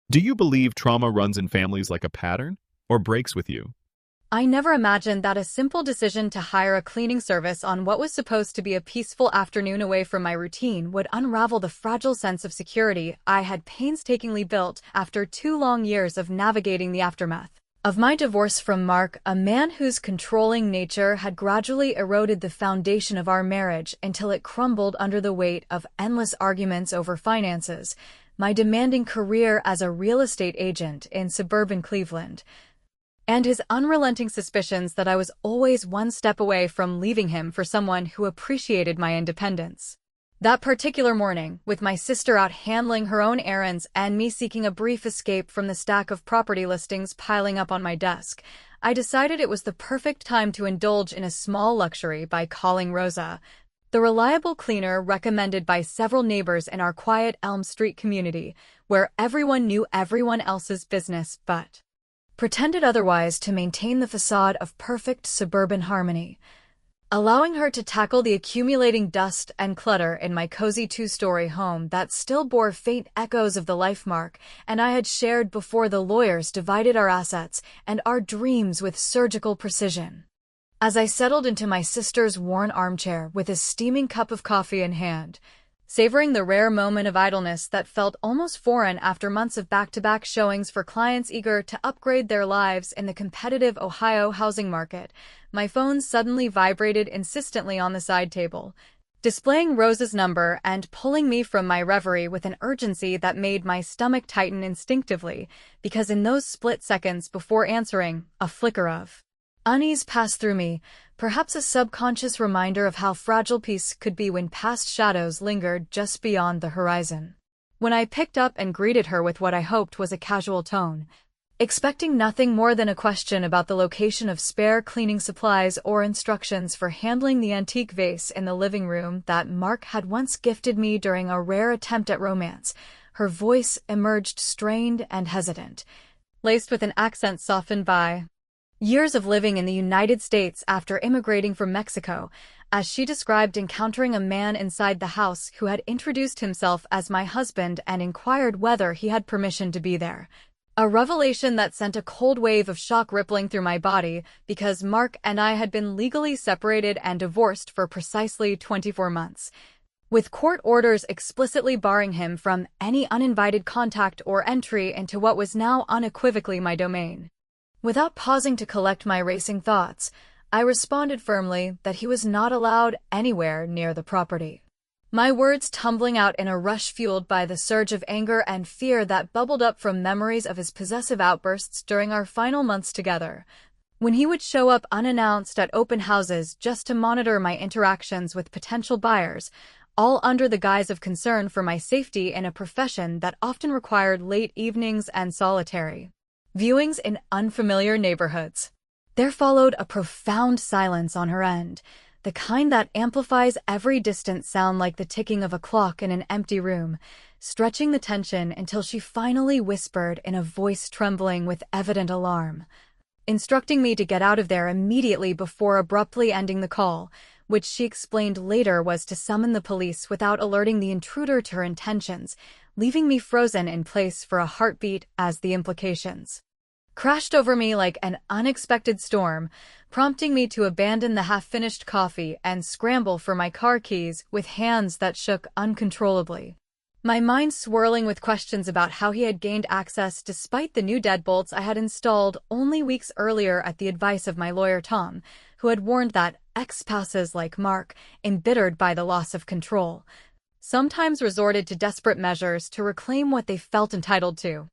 Do you believe trauma runs in families like a pattern or breaks with you? I never imagined that a simple decision to hire a cleaning service on what was supposed to be a peaceful afternoon away from my routine would unravel the fragile sense of security I had painstakingly built after 2 long years of navigating the aftermath of my divorce from Mark, a man whose controlling nature had gradually eroded the foundation of our marriage until it crumbled under the weight of endless arguments over finances, my demanding career as a real estate agent in suburban Cleveland, and his unrelenting suspicions that I was always one step away from leaving him for someone who appreciated my independence. That particular morning, with my sister out handling her own errands and me seeking a brief escape from the stack of property listings piling up on my desk, I decided it was the perfect time to indulge in a small luxury by calling Rosa, the reliable cleaner recommended by several neighbors in our quiet Elm Street community, where everyone knew everyone else's business but pretended otherwise to maintain the facade of perfect suburban harmony. Allowing her to tackle the accumulating dust and clutter in my cozy 2-story home that still bore faint echoes of the life Mark and I had shared before the lawyers divided our assets and our dreams with surgical precision. As I settled into my sister's worn armchair with a steaming cup of coffee in hand, savoring the rare moment of idleness that felt almost foreign after months of back-to-back showings for clients eager to upgrade their lives in the competitive Ohio housing market, my phone suddenly vibrated insistently on the side table, displaying Rosa's number and pulling me from my reverie with an urgency that made my stomach tighten instinctively, because in those split seconds before answering, a flicker of unease passed through me, perhaps a subconscious reminder of how fragile peace could be when past shadows lingered just beyond the horizon. When I picked up and greeted her with what I hoped was a casual tone, expecting nothing more than a question about the location of spare cleaning supplies or instructions for handling the antique vase in the living room that Mark had once gifted me during a rare attempt at romance, her voice emerged strained and hesitant, laced with an accent softened by years of living in the United States after immigrating from Mexico, as she described encountering a man inside the house who had introduced himself as my husband and inquired whether he had permission to be there. A revelation that sent a cold wave of shock rippling through my body because Mark and I had been legally separated and divorced for precisely 24 months, with court orders explicitly barring him from any uninvited contact or entry into what was now unequivocally my domain. Without pausing to collect my racing thoughts, I responded firmly that he was not allowed anywhere near the property. My words tumbling out in a rush fueled by the surge of anger and fear that bubbled up from memories of his possessive outbursts during our final months together, when he would show up unannounced at open houses just to monitor my interactions with potential buyers, all under the guise of concern for my safety in a profession that often required late evenings and solitary viewings in unfamiliar neighborhoods. There followed a profound silence on her end, the kind that amplifies every distant sound like the ticking of a clock in an empty room, stretching the tension until she finally whispered in a voice trembling with evident alarm, instructing me to get out of there immediately before abruptly ending the call, which she explained later was to summon the police without alerting the intruder to her intentions, leaving me frozen in place for a heartbeat as the implications crashed over me like an unexpected storm, prompting me to abandon the half-finished coffee and scramble for my car keys with hands that shook uncontrollably. My mind swirling with questions about how he had gained access despite the new deadbolts I had installed only weeks earlier at the advice of my lawyer Tom, who had warned that ex-spouses like Mark, embittered by the loss of control, sometimes resorted to desperate measures to reclaim what they felt entitled to.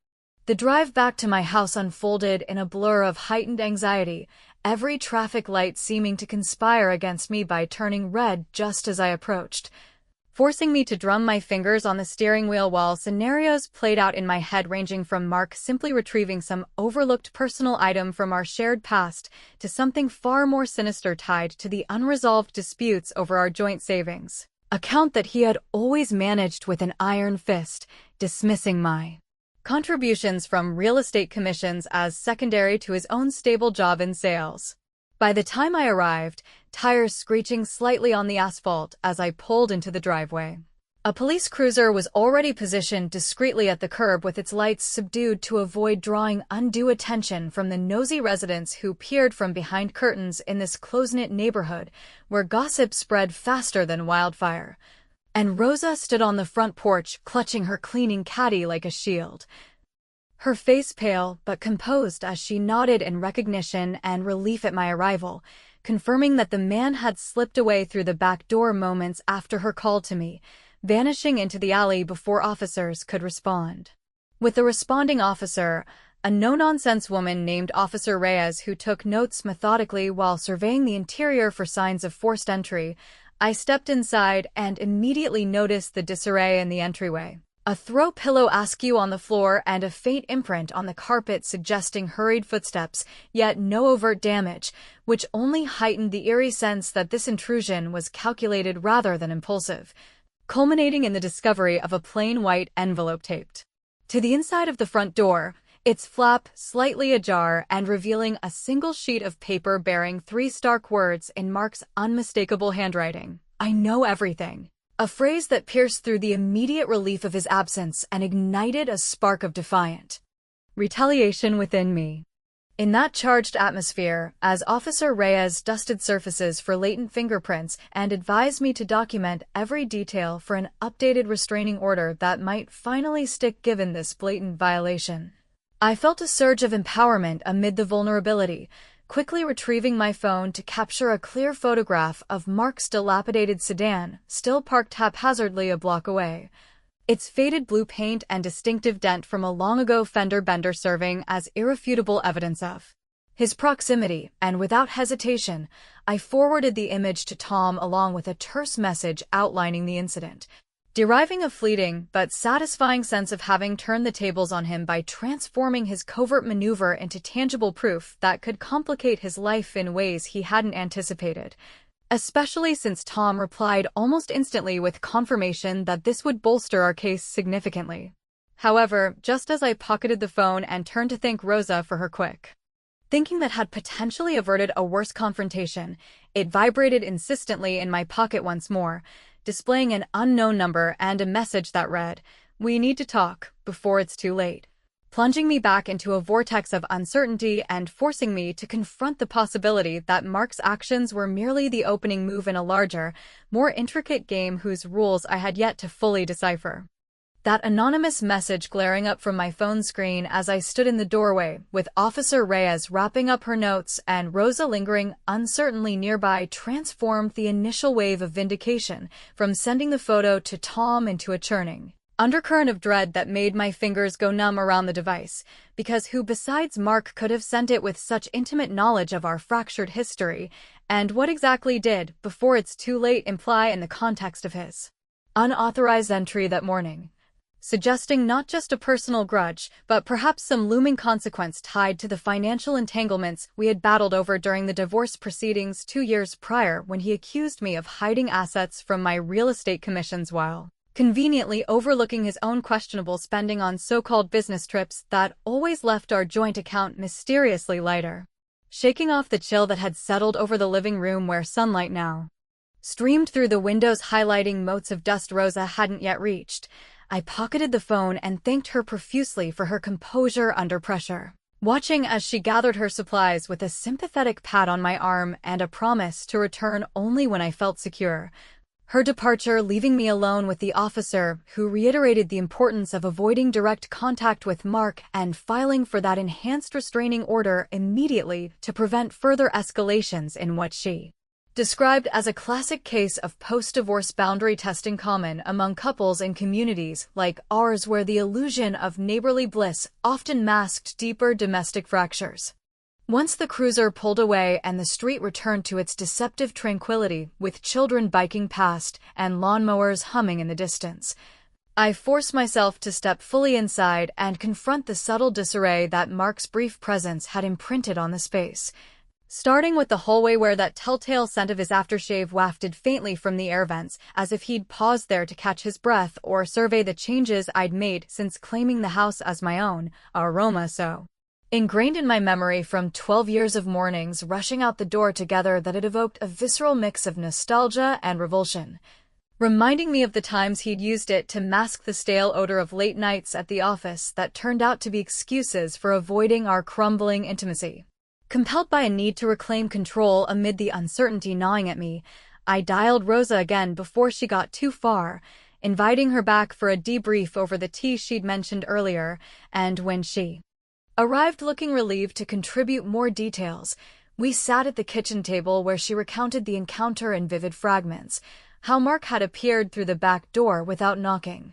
The drive back to my house unfolded in a blur of heightened anxiety, every traffic light seeming to conspire against me by turning red just as I approached, forcing me to drum my fingers on the steering wheel while scenarios played out in my head ranging from Mark simply retrieving some overlooked personal item from our shared past to something far more sinister tied to the unresolved disputes over our joint savings account that he had always managed with an iron fist, dismissing my contributions from real estate commissions as secondary to his own stable job in sales. By the time I arrived, tires screeching slightly on the asphalt as I pulled into the driveway, A police cruiser was already positioned discreetly at the curb with its lights subdued to avoid drawing undue attention from the nosy residents who peered from behind curtains in this close-knit neighborhood where gossip spread faster than wildfire. And Rosa stood on the front porch, clutching her cleaning caddy like a shield. Her face pale but composed as she nodded in recognition and relief at my arrival, confirming that the man had slipped away through the back door moments after her call to me, vanishing into the alley before officers could respond. With the responding officer, a no-nonsense woman named Officer Reyes who took notes methodically while surveying the interior for signs of forced entry, I stepped inside and immediately noticed the disarray in the entryway. A throw pillow askew on the floor and a faint imprint on the carpet suggesting hurried footsteps, yet no overt damage, which only heightened the eerie sense that this intrusion was calculated rather than impulsive, culminating in the discovery of a plain white envelope taped to the inside of the front door, its flap slightly ajar and revealing a single sheet of paper bearing 3 stark words in Mark's unmistakable handwriting. "I know everything." A phrase that pierced through the immediate relief of his absence and ignited a spark of defiant retaliation within me. In that charged atmosphere, as Officer Reyes dusted surfaces for latent fingerprints and advised me to document every detail for an updated restraining order that might finally stick given this blatant violation, I felt a surge of empowerment amid the vulnerability, quickly retrieving my phone to capture a clear photograph of Mark's dilapidated sedan, still parked haphazardly a block away, its faded blue paint and distinctive dent from a long-ago fender bender serving as irrefutable evidence of his proximity, and without hesitation, I forwarded the image to Tom along with a terse message outlining the incident, deriving a fleeting but satisfying sense of having turned the tables on him by transforming his covert maneuver into tangible proof that could complicate his life in ways he hadn't anticipated, especially since Tom replied almost instantly with confirmation that this would bolster our case significantly. However, just as I pocketed the phone and turned to thank Rosa for her quick thinking that had potentially averted a worse confrontation, it vibrated insistently in my pocket once more, displaying an unknown number and a message that read, "We need to talk before it's too late," plunging me back into a vortex of uncertainty and forcing me to confront the possibility that Mark's actions were merely the opening move in a larger, more intricate game whose rules I had yet to fully decipher. That anonymous message glaring up from my phone screen as I stood in the doorway, with Officer Reyes wrapping up her notes and Rosa lingering uncertainly nearby, transformed the initial wave of vindication from sending the photo to Tom into a churning undercurrent of dread that made my fingers go numb around the device, because who besides Mark could have sent it with such intimate knowledge of our fractured history, and what exactly did, before it's too late, imply in the context of his unauthorized entry that morning, suggesting not just a personal grudge, but perhaps some looming consequence tied to the financial entanglements we had battled over during the divorce proceedings 2 years prior when he accused me of hiding assets from my real estate commissions while conveniently overlooking his own questionable spending on so-called business trips that always left our joint account mysteriously lighter. Shaking off the chill that had settled over the living room where sunlight now streamed through the windows highlighting motes of dust Rosa hadn't yet reached, I pocketed the phone and thanked her profusely for her composure under pressure, watching as she gathered her supplies with a sympathetic pat on my arm and a promise to return only when I felt secure. Her departure leaving me alone with the officer, who reiterated the importance of avoiding direct contact with Mark and filing for that enhanced restraining order immediately to prevent further escalations in what she described as a classic case of post-divorce boundary testing common among couples in communities like ours where the illusion of neighborly bliss often masked deeper domestic fractures. Once the cruiser pulled away and the street returned to its deceptive tranquility, with children biking past and lawnmowers humming in the distance, I forced myself to step fully inside and confront the subtle disarray that Mark's brief presence had imprinted on the space, starting with the hallway where that telltale scent of his aftershave wafted faintly from the air vents, as if he'd paused there to catch his breath or survey the changes I'd made since claiming the house as my own, aroma so ingrained in my memory from 12 years of mornings rushing out the door together that it evoked a visceral mix of nostalgia and revulsion. reminding me of the times he'd used it to mask the stale odor of late nights at the office that turned out to be excuses for avoiding our crumbling intimacy. Compelled by a need to reclaim control amid the uncertainty gnawing at me, I dialed Rosa again before she got too far, inviting her back for a debrief over the tea she'd mentioned earlier, and when she arrived looking relieved to contribute more details, we sat at the kitchen table where she recounted the encounter in vivid fragments, how Mark had appeared through the back door without knocking,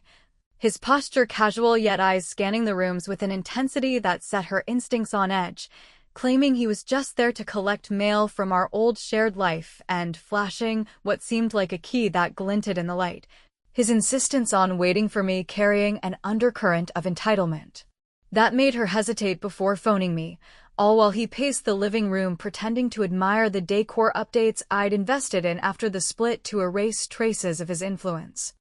his posture casual yet eyes scanning the rooms with an intensity that set her instincts on edge, claiming he was just there to collect mail from our old shared life and flashing what seemed like a key that glinted in the light, his insistence on waiting for me carrying an undercurrent of entitlement. That made her hesitate before phoning me, all while he paced the living room pretending to admire the decor updates I'd invested in after the split to erase traces of his influence.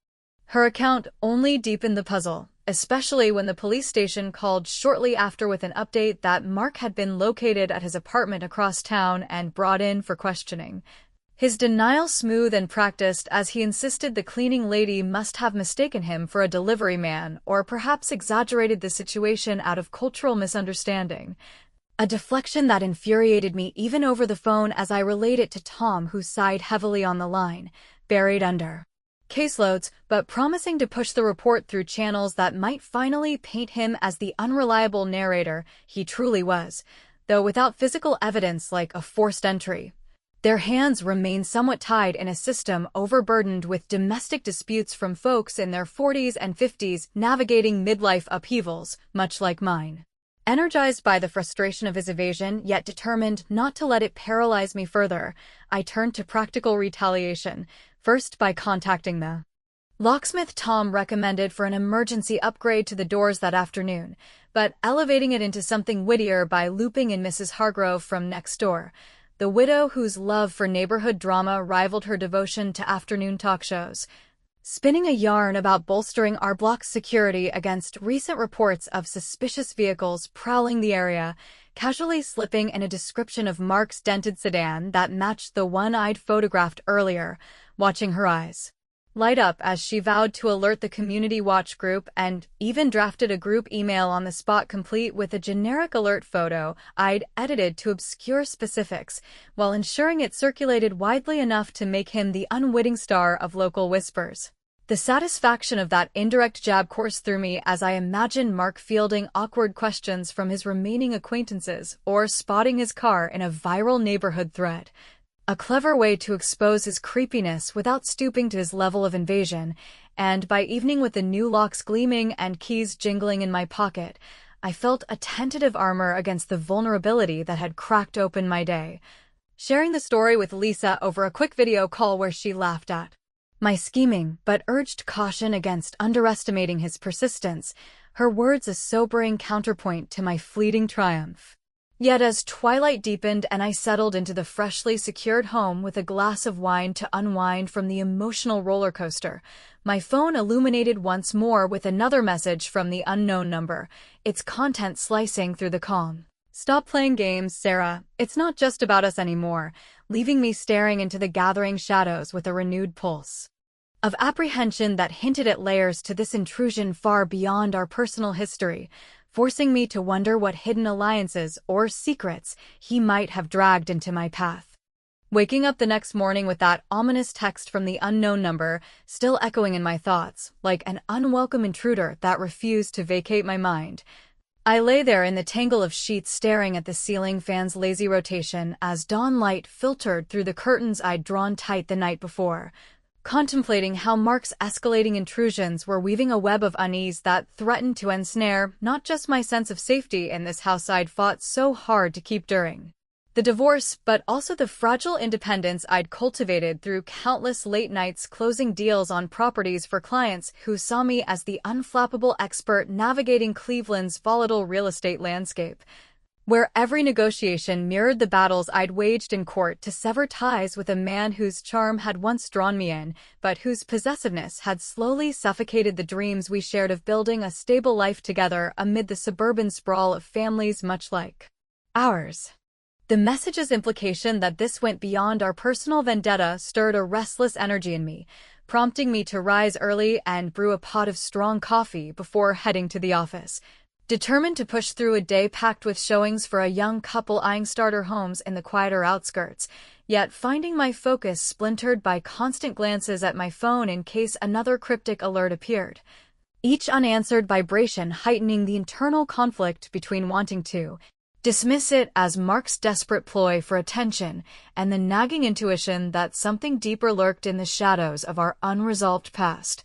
Her account only deepened the puzzle, especially when the police station called shortly after with an update that Mark had been located at his apartment across town and brought in for questioning. His denial smooth and practiced as he insisted the cleaning lady must have mistaken him for a delivery man or perhaps exaggerated the situation out of cultural misunderstanding. A deflection that infuriated me even over the phone as I relayed it to Tom, who sighed heavily on the line, buried under caseloads, but promising to push the report through channels that might finally paint him as the unreliable narrator he truly was, though without physical evidence like a forced entry. Their hands remain somewhat tied in a system overburdened with domestic disputes from folks in their 40s and 50s navigating midlife upheavals, much like mine. Energized by the frustration of his evasion, yet determined not to let it paralyze me further, I turned to practical retaliation, first by contacting the locksmith Tom recommended for an emergency upgrade to the doors that afternoon, but elevating it into something wittier by looping in Mrs. Hargrove from next door, the widow whose love for neighborhood drama rivaled her devotion to afternoon talk shows, spinning a yarn about bolstering our block's security against recent reports of suspicious vehicles prowling the area, casually slipping in a description of Mark's dented sedan that matched the one I'd photographed earlier, watching her eyes light up as she vowed to alert the community watch group and even drafted a group email on the spot complete with a generic alert photo I'd edited to obscure specifics, while ensuring it circulated widely enough to make him the unwitting star of local whispers. The satisfaction of that indirect jab coursed through me as I imagined Mark fielding awkward questions from his remaining acquaintances or spotting his car in a viral neighborhood thread. A clever way to expose his creepiness without stooping to his level of invasion, and by evening with the new locks gleaming and keys jingling in my pocket, I felt a tentative armor against the vulnerability that had cracked open my day. Sharing the story with Lisa over a quick video call where she laughed at my scheming but urged caution against underestimating his persistence, her words a sobering counterpoint to my fleeting triumph. Yet as twilight deepened and I settled into the freshly secured home with a glass of wine to unwind from the emotional roller coaster, my phone illuminated once more with another message from the unknown number, its content slicing through the calm. "Stop playing games, Sarah. It's not just about us anymore," leaving me staring into the gathering shadows with a renewed pulse of apprehension that hinted at layers to this intrusion far beyond our personal history, forcing me to wonder what hidden alliances or secrets he might have dragged into my path. Waking up the next morning with that ominous text from the unknown number still echoing in my thoughts, like an unwelcome intruder that refused to vacate my mind, I lay there in the tangle of sheets staring at the ceiling fan's lazy rotation as dawn light filtered through the curtains I'd drawn tight the night before, contemplating how Mark's escalating intrusions were weaving a web of unease that threatened to ensnare not just my sense of safety in this house I'd fought so hard to keep during the divorce, but also the fragile independence I'd cultivated through countless late nights closing deals on properties for clients who saw me as the unflappable expert navigating Cleveland's volatile real estate landscape, where every negotiation mirrored the battles I'd waged in court to sever ties with a man whose charm had once drawn me in, but whose possessiveness had slowly suffocated the dreams we shared of building a stable life together amid the suburban sprawl of families much like ours. The message's implication that this went beyond our personal vendetta stirred a restless energy in me, prompting me to rise early and brew a pot of strong coffee before heading to the office. Determined to push through a day packed with showings for a young couple eyeing starter homes in the quieter outskirts, yet finding my focus splintered by constant glances at my phone in case another cryptic alert appeared. Each unanswered vibration heightening the internal conflict between wanting to dismiss it as Mark's desperate ploy for attention and the nagging intuition that something deeper lurked in the shadows of our unresolved past.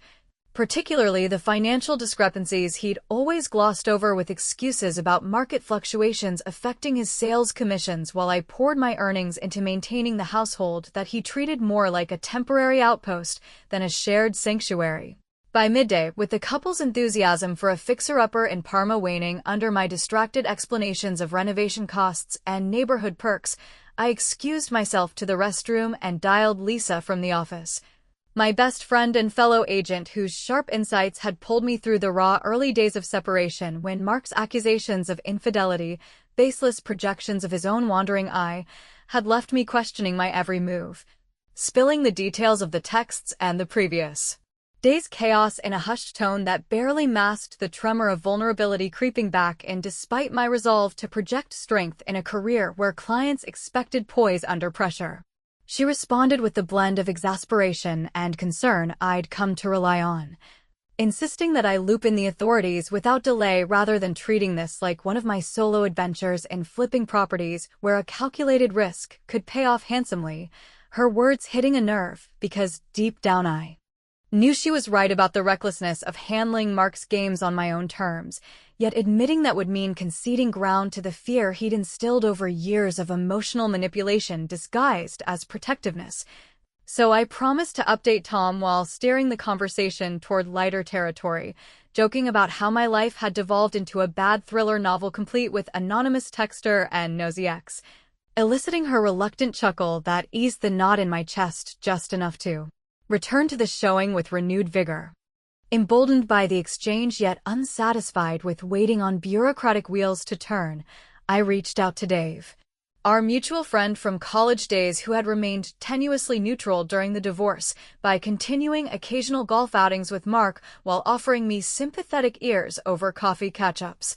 Particularly the financial discrepancies he'd always glossed over with excuses about market fluctuations affecting his sales commissions while I poured my earnings into maintaining the household that he treated more like a temporary outpost than a shared sanctuary. By midday, with the couple's enthusiasm for a fixer-upper in Parma waning under my distracted explanations of renovation costs and neighborhood perks, I excused myself to the restroom and dialed Lisa from the office. My best friend and fellow agent whose sharp insights had pulled me through the raw early days of separation when Mark's accusations of infidelity, baseless projections of his own wandering eye, had left me questioning my every move. Spilling the details of the texts and the previous day's chaos in a hushed tone that barely masked the tremor of vulnerability creeping back in despite my resolve to project strength in a career where clients expected poise under pressure. She responded with the blend of exasperation and concern I'd come to rely on, insisting that I loop in the authorities without delay rather than treating this like one of my solo adventures in flipping properties where a calculated risk could pay off handsomely, her words hitting a nerve because deep down I knew she was right about the recklessness of handling Mark's games on my own terms, yet admitting that would mean conceding ground to the fear he'd instilled over years of emotional manipulation disguised as protectiveness. So I promised to update Tom while steering the conversation toward lighter territory, joking about how my life had devolved into a bad thriller novel complete with anonymous texter and nosy ex, eliciting her reluctant chuckle that eased the knot in my chest just enough to return to the showing with renewed vigor. Emboldened by the exchange yet unsatisfied with waiting on bureaucratic wheels to turn, I reached out to Dave, our mutual friend from college days who had remained tenuously neutral during the divorce by continuing occasional golf outings with Mark while offering me sympathetic ears over coffee catch-ups.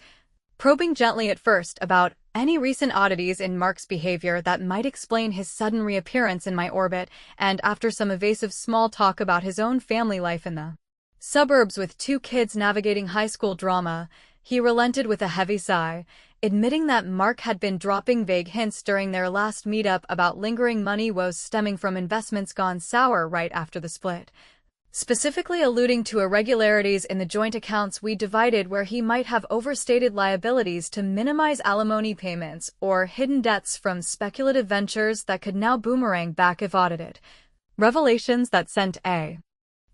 Probing gently at first about any recent oddities in Mark's behavior that might explain his sudden reappearance in my orbit, and after some evasive small talk about his own family life in the suburbs with 2 kids navigating high school drama, he relented with a heavy sigh, admitting that Mark had been dropping vague hints during their last meetup about lingering money woes stemming from investments gone sour right after the split, specifically alluding to irregularities in the joint accounts we divided where he might have overstated liabilities to minimize alimony payments or hidden debts from speculative ventures that could now boomerang back if audited. Revelations that sent a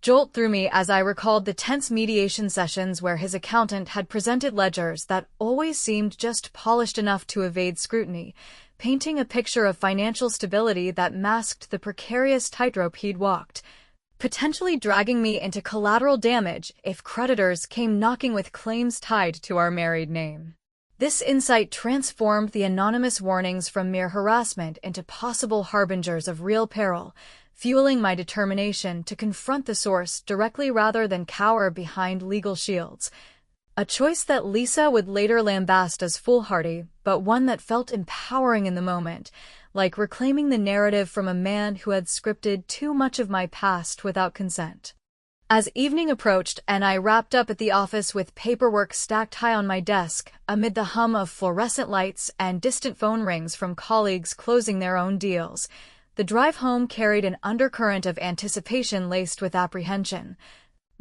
jolt through me as I recalled the tense mediation sessions where his accountant had presented ledgers that always seemed just polished enough to evade scrutiny, painting a picture of financial stability that masked the precarious tightrope he'd walked, potentially dragging me into collateral damage if creditors came knocking with claims tied to our married name. This insight transformed the anonymous warnings from mere harassment into possible harbingers of real peril, fueling my determination to confront the source directly rather than cower behind legal shields. A choice that Lisa would later lambast as foolhardy, but one that felt empowering in the moment, like reclaiming the narrative from a man who had scripted too much of my past without consent. As evening approached and I wrapped up at the office with paperwork stacked high on my desk, amid the hum of fluorescent lights and distant phone rings from colleagues closing their own deals, the drive home carried an undercurrent of anticipation laced with apprehension,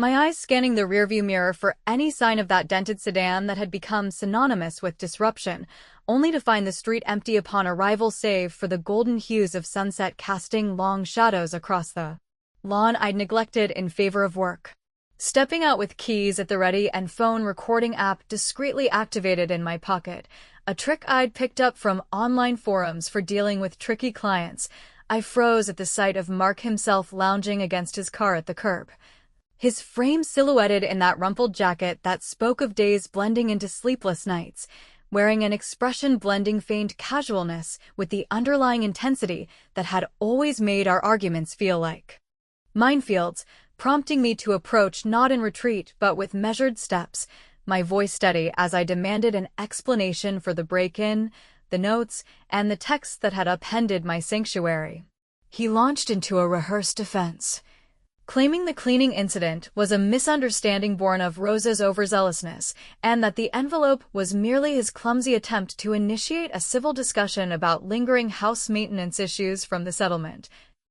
my eyes scanning the rearview mirror for any sign of that dented sedan that had become synonymous with disruption, only to find the street empty upon arrival save for the golden hues of sunset casting long shadows across the lawn I'd neglected in favor of work. Stepping out with keys at the ready and phone recording app discreetly activated in my pocket, a trick I'd picked up from online forums for dealing with tricky clients, I froze at the sight of Mark himself lounging against his car at the curb. His frame silhouetted in that rumpled jacket that spoke of days blending into sleepless nights, wearing an expression blending feigned casualness with the underlying intensity that had always made our arguments feel like Minefields, prompting me to approach not in retreat but with measured steps, my voice steady as I demanded an explanation for the break-in, the notes, and the texts that had upended my sanctuary. He launched into a rehearsed defense, claiming the cleaning incident was a misunderstanding born of Rosa's overzealousness, and that the envelope was merely his clumsy attempt to initiate a civil discussion about lingering house maintenance issues from the settlement.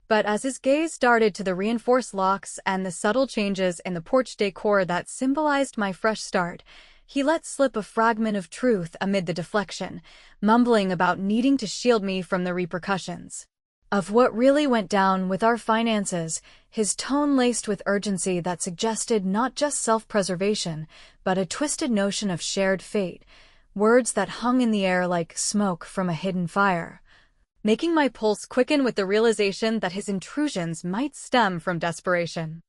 But as his gaze darted to the reinforced locks and the subtle changes in the porch decor that symbolized my fresh start, he let slip a fragment of truth amid the deflection, mumbling about needing to shield me from the repercussions of what really went down with our finances, his tone laced with urgency that suggested not just self-preservation, but a twisted notion of shared fate, words that hung in the air like smoke from a hidden fire, making my pulse quicken with the realization that his intrusions might stem from desperation,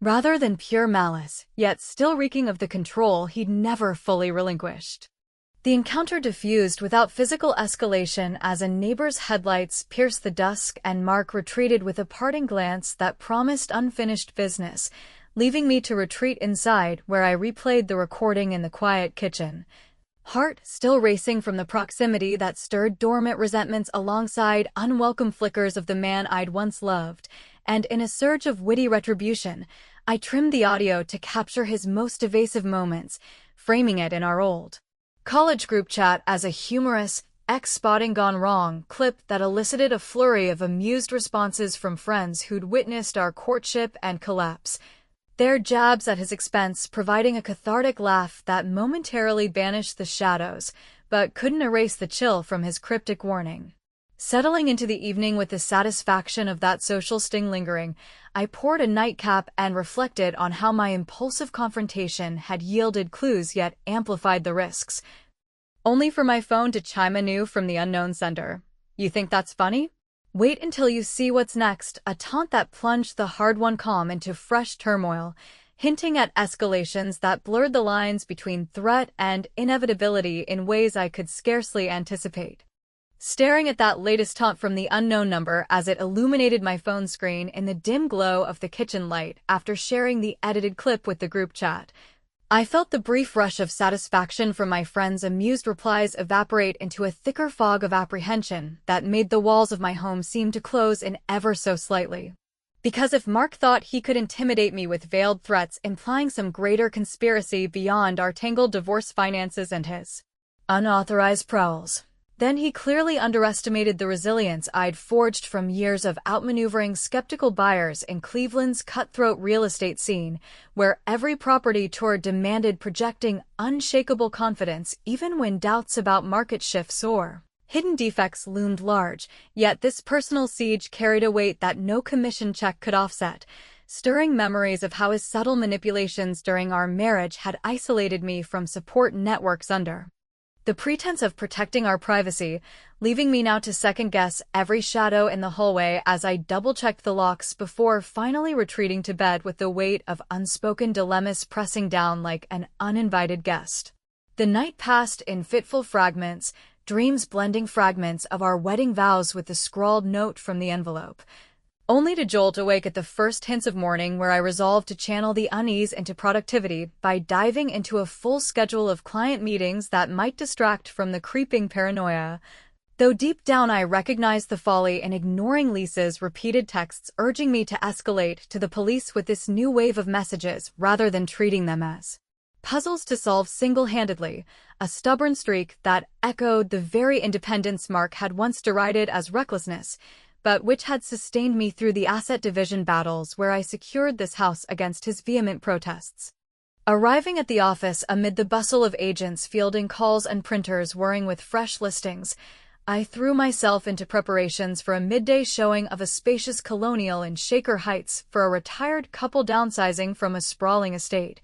rather than pure malice, yet still reeking of the control he'd never fully relinquished. The encounter diffused without physical escalation as a neighbor's headlights pierced the dusk and Mark retreated with a parting glance that promised unfinished business, leaving me to retreat inside where I replayed the recording in the quiet kitchen, heart still racing from the proximity that stirred dormant resentments alongside unwelcome flickers of the man I'd once loved, and in a surge of witty retribution, I trimmed the audio to capture his most evasive moments, framing it in our old college group chat as a humorous, X-spotting gone wrong clip that elicited a flurry of amused responses from friends who'd witnessed our courtship and collapse, their jabs at his expense providing a cathartic laugh that momentarily banished the shadows, but couldn't erase the chill from his cryptic warning. Settling into the evening with the satisfaction of that social sting lingering, I poured a nightcap and reflected on how my impulsive confrontation had yielded clues yet amplified the risks, only for my phone to chime anew from the unknown sender. You think that's funny? Wait until you see what's next, a taunt that plunged the hard-won calm into fresh turmoil, hinting at escalations that blurred the lines between threat and inevitability in ways I could scarcely anticipate. Staring at that latest taunt from the unknown number as it illuminated my phone screen in the dim glow of the kitchen light after sharing the edited clip with the group chat, I felt the brief rush of satisfaction from my friends' amused replies evaporate into a thicker fog of apprehension that made the walls of my home seem to close in ever so slightly. Because if Mark thought he could intimidate me with veiled threats implying some greater conspiracy beyond our tangled divorce finances and his unauthorized prowls, then he clearly underestimated the resilience I'd forged from years of outmaneuvering skeptical buyers in Cleveland's cutthroat real estate scene, where every property tour demanded projecting unshakable confidence even when doubts about market shifts or hidden defects loomed large, yet this personal siege carried a weight that no commission check could offset, stirring memories of how his subtle manipulations during our marriage had isolated me from support networks under the pretense of protecting our privacy, leaving me now to second-guess every shadow in the hallway as I double-checked the locks before finally retreating to bed with the weight of unspoken dilemmas pressing down like an uninvited guest. The night passed in fitful fragments, dreams blending fragments of our wedding vows with the scrawled note from the envelope, only to jolt awake at the first hints of morning where I resolved to channel the unease into productivity by diving into a full schedule of client meetings that might distract from the creeping paranoia. Though deep down I recognized the folly in ignoring Lisa's repeated texts urging me to escalate to the police with this new wave of messages rather than treating them as puzzles to solve single-handedly, a stubborn streak that echoed the very independence Mark had once derided as recklessness, but which had sustained me through the asset division battles where I secured this house against his vehement protests. Arriving at the office amid the bustle of agents fielding calls and printers whirring with fresh listings, I threw myself into preparations for a midday showing of a spacious colonial in Shaker Heights for a retired couple downsizing from a sprawling estate,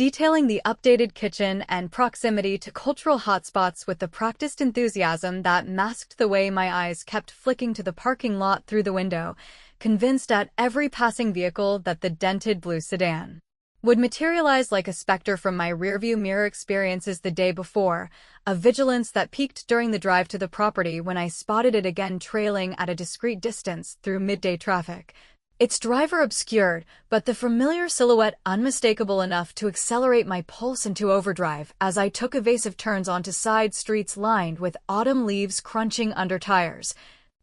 detailing the updated kitchen and proximity to cultural hotspots with the practiced enthusiasm that masked the way my eyes kept flicking to the parking lot through the window, convinced at every passing vehicle that the dented blue sedan would materialize like a specter from my rearview mirror experiences the day before, a vigilance that peaked during the drive to the property when I spotted it again trailing at a discreet distance through midday traffic, its driver obscured, but the familiar silhouette unmistakable enough to accelerate my pulse into overdrive as I took evasive turns onto side streets lined with autumn leaves crunching under tires,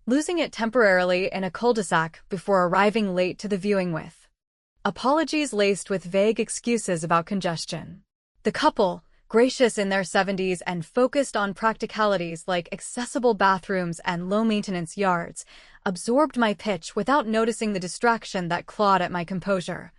losing it temporarily in a cul-de-sac before arriving late to the viewing with apologies laced with vague excuses about congestion. The couple, gracious in their 70s and focused on practicalities like accessible bathrooms and low-maintenance yards, absorbed my pitch without noticing the distraction that clawed at my composure.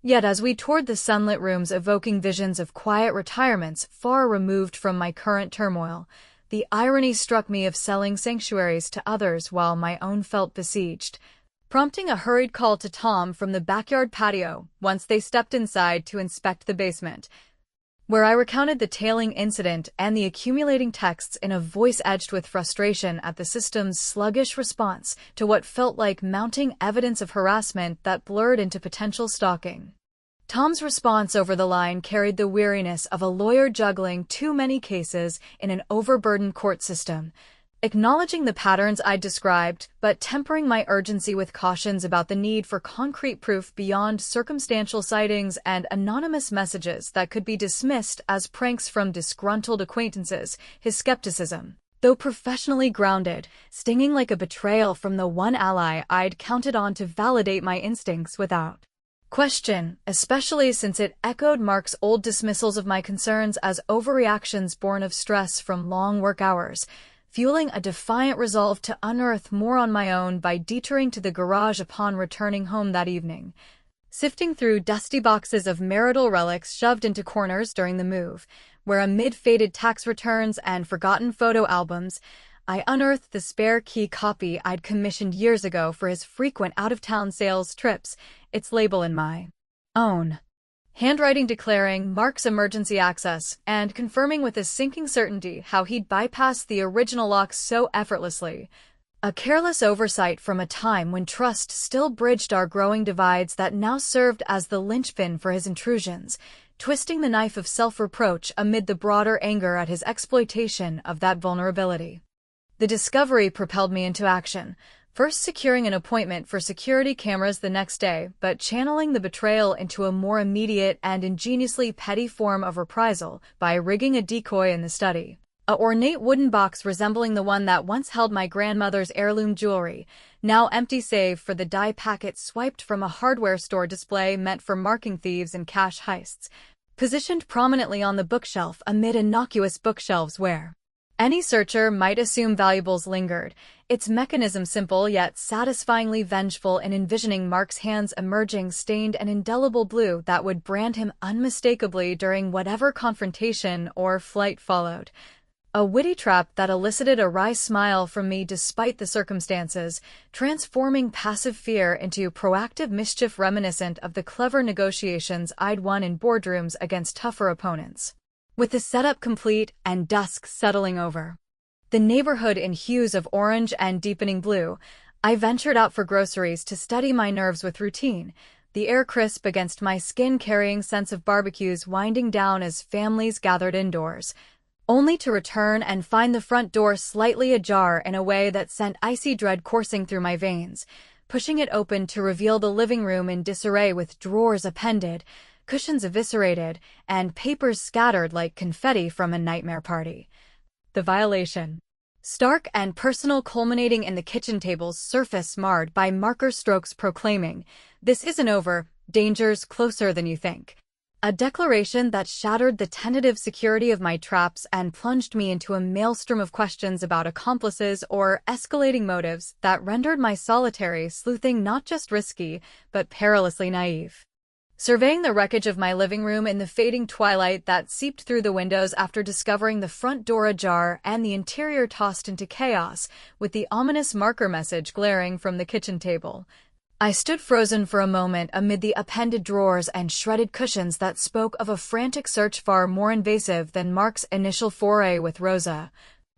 Yet as we toured the sunlit rooms evoking visions of quiet retirements far removed from my current turmoil, the irony struck me of selling sanctuaries to others while my own felt besieged, prompting a hurried call to Tom from the backyard patio once they stepped inside to inspect the basement, where I recounted the tailing incident and the accumulating texts in a voice edged with frustration at the system's sluggish response to what felt like mounting evidence of harassment that blurred into potential stalking. Tom's response over the line carried the weariness of a lawyer juggling too many cases in an overburdened court system, acknowledging the patterns I'd described, but tempering my urgency with cautions about the need for concrete proof beyond circumstantial sightings and anonymous messages that could be dismissed as pranks from disgruntled acquaintances. His skepticism, though professionally grounded, stinging like a betrayal from the one ally I'd counted on to validate my instincts without question, especially since it echoed Mark's old dismissals of my concerns as overreactions born of stress from long work hours, fueling a defiant resolve to unearth more on my own by detouring to the garage upon returning home that evening. Sifting through dusty boxes of marital relics shoved into corners during the move, where amid faded tax returns and forgotten photo albums, I unearthed the spare key copy I'd commissioned years ago for his frequent out-of-town sales trips, its label in my own handwriting declaring Mark's emergency access and confirming with a sinking certainty how he'd bypassed the original locks so effortlessly. A careless oversight from a time when trust still bridged our growing divides that now served as the linchpin for his intrusions, twisting the knife of self-reproach amid the broader anger at his exploitation of that vulnerability. The discovery propelled me into action, first securing an appointment for security cameras the next day, but channeling the betrayal into a more immediate and ingeniously petty form of reprisal by rigging a decoy in the study. A ornate wooden box resembling the one that once held my grandmother's heirloom jewelry, now empty save for the dye packet swiped from a hardware store display meant for marking thieves and cash heists, positioned prominently on the bookshelf amid innocuous bookshelves where any searcher might assume valuables lingered, its mechanism simple yet satisfyingly vengeful in envisioning Mark's hands emerging stained an indelible blue that would brand him unmistakably during whatever confrontation or flight followed. A witty trap that elicited a wry smile from me despite the circumstances, transforming passive fear into proactive mischief reminiscent of the clever negotiations I'd won in boardrooms against tougher opponents. With the setup complete and dusk settling over the neighborhood in hues of orange and deepening blue, I ventured out for groceries to steady my nerves with routine, the air crisp against my skin carrying sense of barbecues winding down as families gathered indoors, only to return and find the front door slightly ajar in a way that sent icy dread coursing through my veins, pushing it open to reveal the living room in disarray with drawers appended, cushions eviscerated, and papers scattered like confetti from a nightmare party. The violation, stark and personal, culminating in the kitchen table's surface marred by marker strokes proclaiming, "This isn't over, danger's closer than you think." A declaration that shattered the tentative security of my traps and plunged me into a maelstrom of questions about accomplices or escalating motives that rendered my solitary sleuthing not just risky, but perilously naive. Surveying the wreckage of my living room in the fading twilight that seeped through the windows after discovering the front door ajar and the interior tossed into chaos, with the ominous marker message glaring from the kitchen table, I stood frozen for a moment amid the appended drawers and shredded cushions that spoke of a frantic search far more invasive than Mark's initial foray with Rosa.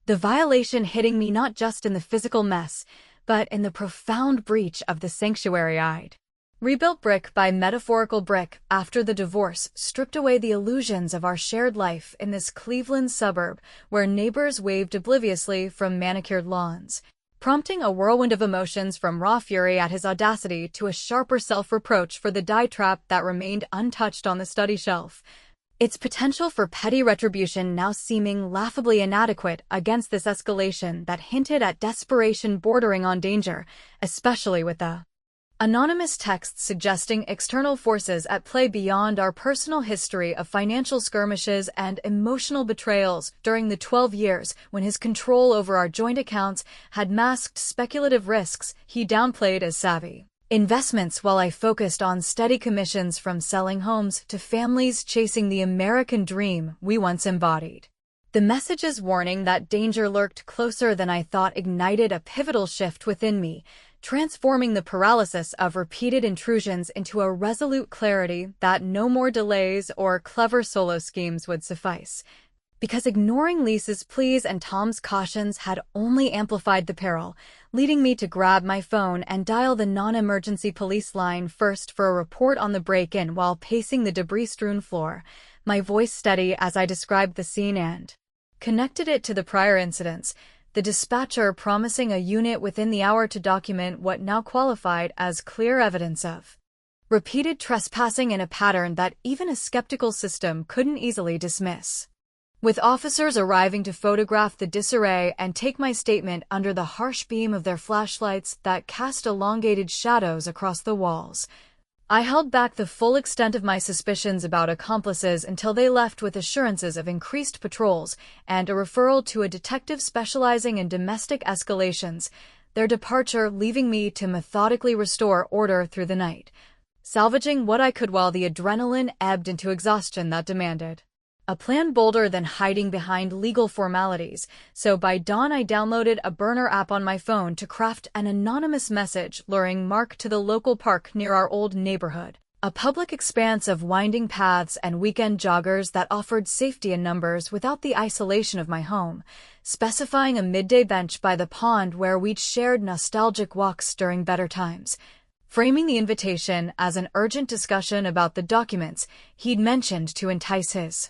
The violation hitting me not just in the physical mess, but in the profound breach of the sanctuary I'd rebuilt brick by metaphorical brick after the divorce stripped away the illusions of our shared life in this Cleveland suburb where neighbors waved obliviously from manicured lawns. prompting a whirlwind of emotions from raw fury at his audacity to a sharper self-reproach for the die trap that remained untouched on the study shelf. Its potential for petty retribution now seeming laughably inadequate against this escalation that hinted at desperation bordering on danger, especially with the anonymous texts suggesting external forces at play beyond our personal history of financial skirmishes and emotional betrayals during the 12 years when his control over our joint accounts had masked speculative risks he downplayed as savvy investments while I focused on steady commissions from selling homes to families chasing the American dream we once embodied. The message's warning that danger lurked closer than I thought ignited a pivotal shift within me, transforming the paralysis of repeated intrusions into a resolute clarity that no more delays or clever solo schemes would suffice. Because ignoring Lisa's pleas and Tom's cautions had only amplified the peril, leading me to grab my phone and dial the non-emergency police line first for a report on the break-in while pacing the debris-strewn floor, my voice steady as I described the scene and connected it to the prior incidents, the dispatcher promising a unit within the hour to document what now qualified as clear evidence of repeated trespassing in a pattern that even a skeptical system couldn't easily dismiss. With officers arriving to photograph the disarray and take my statement under the harsh beam of their flashlights that cast elongated shadows across the walls, I held back the full extent of my suspicions about accomplices until they left with assurances of increased patrols and a referral to a detective specializing in domestic escalations, their departure leaving me to methodically restore order through the night, salvaging what I could while the adrenaline ebbed into exhaustion that demanded a plan bolder than hiding behind legal formalities, so by dawn I downloaded a burner app on my phone to craft an anonymous message luring Mark to the local park near our old neighborhood, a public expanse of winding paths and weekend joggers that offered safety in numbers without the isolation of my home, specifying a midday bench by the pond where we'd shared nostalgic walks during better times, framing the invitation as an urgent discussion about the documents he'd mentioned to entice his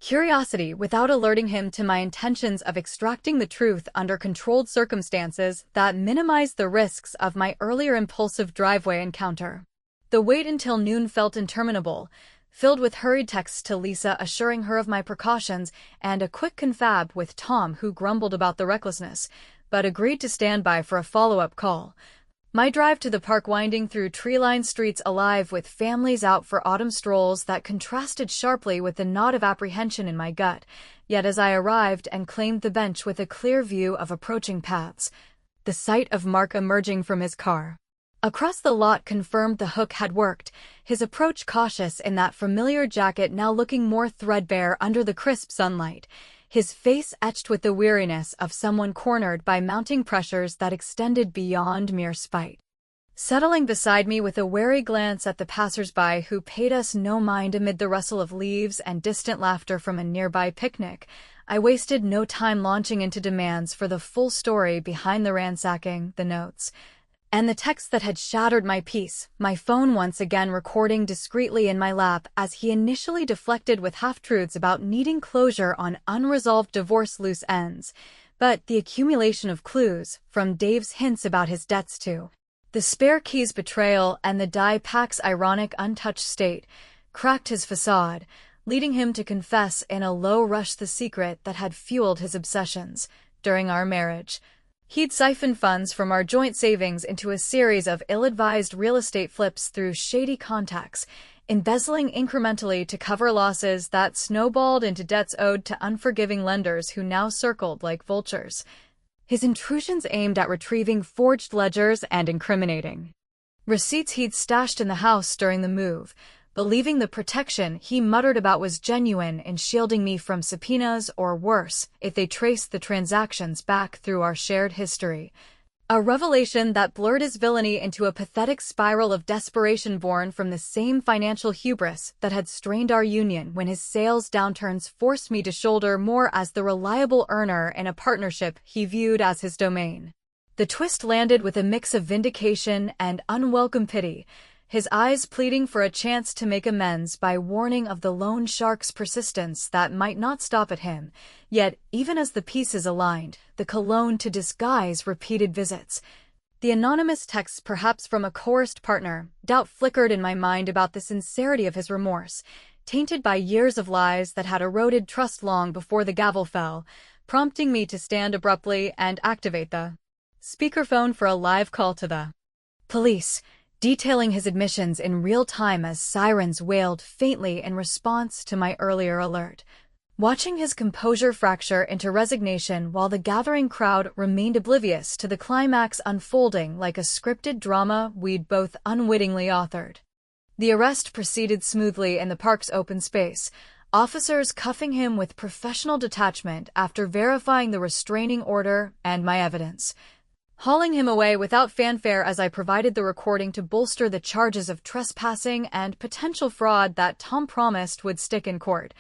curiosity without alerting him to my intentions of extracting the truth under controlled circumstances that minimized the risks of my earlier impulsive driveway encounter. The wait until noon felt interminable, filled with hurried texts to Lisa assuring her of my precautions and a quick confab with Tom who grumbled about the recklessness, but agreed to stand by for a follow-up call. My drive to the park winding through tree-lined streets alive with families out for autumn strolls that contrasted sharply with the knot of apprehension in my gut, yet as I arrived and claimed the bench with a clear view of approaching paths, the sight of Mark emerging from his car across the lot confirmed the hook had worked, his approach cautious in that familiar jacket now looking more threadbare under the crisp sunlight, his face etched with the weariness of someone cornered by mounting pressures that extended beyond mere spite. Settling beside me with a wary glance at the passers-by who paid us no mind amid the rustle of leaves and distant laughter from a nearby picnic, I wasted no time launching into demands for the full story behind the ransacking, the notes, and the text that had shattered my peace, my phone once again recording discreetly in my lap as he initially deflected with half-truths about needing closure on unresolved divorce loose ends, but the accumulation of clues, from Dave's hints about his debts to the spare keys betrayal and the die pack's ironic untouched state, cracked his facade, leading him to confess in a low rush the secret that had fueled his obsessions during our marriage. He'd siphoned funds from our joint savings into a series of ill-advised real estate flips through shady contacts, embezzling incrementally to cover losses that snowballed into debts owed to unforgiving lenders who now circled like vultures. His intrusions aimed at retrieving forged ledgers and incriminating receipts he'd stashed in the house during the move, believing the protection he muttered about was genuine in shielding me from subpoenas or worse, if they traced the transactions back through our shared history. A revelation that blurred his villainy into a pathetic spiral of desperation born from the same financial hubris that had strained our union when his sales downturns forced me to shoulder more as the reliable earner in a partnership he viewed as his domain. The twist landed with a mix of vindication and unwelcome pity, his eyes pleading for a chance to make amends by warning of the loan shark's persistence that might not stop at him. Yet, even as the pieces aligned, the cologne to disguise repeated visits. The anonymous texts, perhaps from a coerced partner, doubt flickered in my mind about the sincerity of his remorse, tainted by years of lies that had eroded trust long before the gavel fell, prompting me to stand abruptly and activate the speakerphone for a live call to the police, detailing his admissions in real time as sirens wailed faintly in response to my earlier alert. Watching his composure fracture into resignation while the gathering crowd remained oblivious to the climax unfolding like a scripted drama we'd both unwittingly authored. The arrest proceeded smoothly in the park's open space, officers cuffing him with professional detachment after verifying the restraining order and my evidence, hauling him away without fanfare as I provided the recording to bolster the charges of trespassing and potential fraud that Tom promised would stick in court,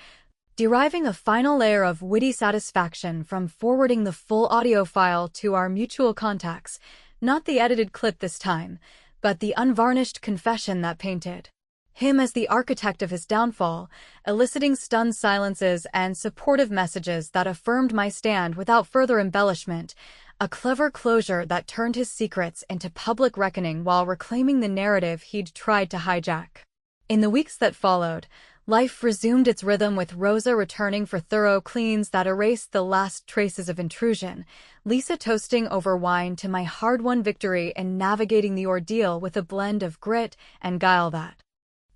deriving a final layer of witty satisfaction from forwarding the full audio file to our mutual contacts, not the edited clip this time, but the unvarnished confession that painted him as the architect of his downfall, eliciting stunned silences and supportive messages that affirmed my stand without further embellishment, a clever closure that turned his secrets into public reckoning while reclaiming the narrative he'd tried to hijack. In the weeks that followed, life resumed its rhythm with Rosa returning for thorough cleans that erased the last traces of intrusion, Lisa toasting over wine to my hard-won victory in navigating the ordeal with a blend of grit and guile that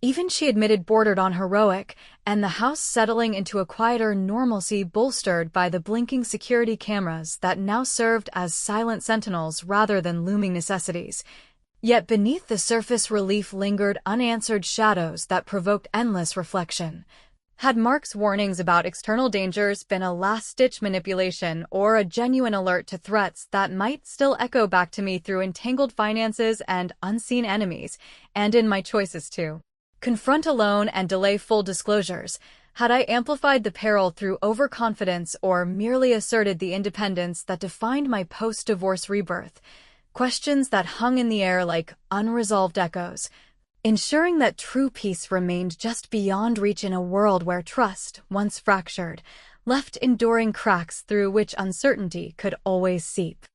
even she admitted bordered on heroic, and the house settling into a quieter normalcy bolstered by the blinking security cameras that now served as silent sentinels rather than looming necessities. Yet beneath the surface relief lingered unanswered shadows that provoked endless reflection. Had Mark's warnings about external dangers been a last-ditch manipulation or a genuine alert to threats that might still echo back to me through entangled finances and unseen enemies, and in my choices to confront alone and delay full disclosures? Had I amplified the peril through overconfidence or merely asserted the independence that defined my post-divorce rebirth? Questions that hung in the air like unresolved echoes, ensuring that true peace remained just beyond reach in a world where trust, once fractured, left enduring cracks through which uncertainty could always seep.